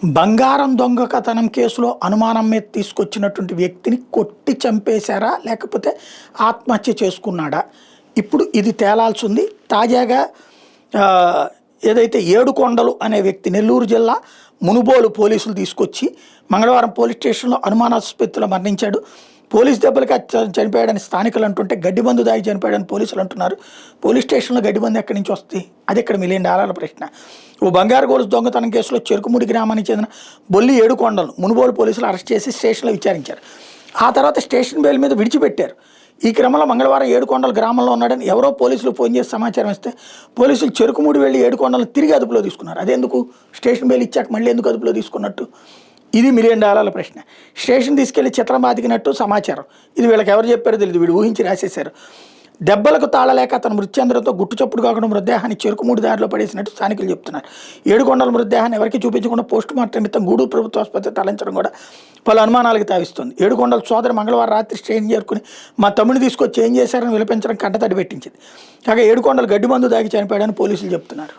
బంగారం దొంగతనం కేసులో అనుమానం మీద తీసుకొచ్చినటువంటి వ్యక్తిని కొట్టి చంపేశారా లేకపోతే ఆత్మహత్య చేసుకున్నాడా? ఇప్పుడు ఇది తేలాల్సి ఉంది. తాజాగా ఏదైతే ఏడుకొండలు అనే వ్యక్తి నెల్లూరు జిల్లా మునుబోలు పోలీసులు తీసుకొచ్చి మంగళవారం పోలీస్ స్టేషన్లో అనుమానాస్పదలో మరణించాడు. పోలీస్ దెబ్బలకి చనిపోయాడని స్థానికులు అంటుంటే గడ్డిబందు దాగి చనిపోయాడని పోలీసులు అంటున్నారు. పోలీస్ స్టేషన్లో గడ్డిబందు ఎక్కడి నుంచి వస్తుంది? అది ఇక్కడ $1,000,000 ప్రశ్న. ఓ బంగారు గొలుసు దొంగతనం కేసులో చెరుకుముడి గ్రామానికి చెందిన బొల్లి ఏడుకొండలు మునుబోలు పోలీసులు అరెస్ట్ చేసి స్టేషన్లో విచారించారు. ఆ తర్వాత స్టేషన్ బెయిల్ మీద విడిచిపెట్టారు. ఈ క్రమంలో మంగళవారం ఏడుకొండల గ్రామంలో ఉన్నాడని ఎవరో పోలీసులు ఫోన్ చేసి సమాచారం ఇస్తే పోలీసులు చెరుకుముడి వెళ్ళి ఏడుకొండలను తిరిగి అదుపులో తీసుకున్నారు. అదెందుకు? స్టేషన్ బెయిల్ ఇచ్చాక మళ్ళీ ఎందుకు అదుపులో తీసుకున్నట్టు? ఇది $1,000,000 ప్రశ్న. స్టేషన్ తీసుకెళ్లి చిత్రం బాతికినట్టు సమాచారం. ఇది వీళ్ళకి ఎవరు చెప్పారో తెలియదు, వీడు ఊహించి రాసేశారు. దెబ్బలకు తాళలేక అతను మృత్యంధ్రంతో గుట్టు చప్పుడు కాకుండా మృతదేహాన్ని చెరుకుముడి దారిలో పడేసినట్టు స్థానికులు చెప్తున్నారు. ఏడుకొండల మృతదేహాన్ని ఎవరికి చూపించకుండా పోస్ట్ మార్టం నిమిత్తం గూడూరు ప్రభుత్వ ఆసుపత్రి తరలించడం కూడా పలు అనుమానాలకు తావిస్తుంది. ఏడుకొండల సోదరి మంగళవారం రాత్రి స్టేషన్ చేరుకుని మా తమ్ముడిని తీసుకొచ్చి ఏం చేశారని విలపించడం కంటతడి పెట్టించింది. కాగా ఏడుకొండలు గడ్డిమందు దాగి చనిపోయాడని పోలీసులు చెప్తున్నారు.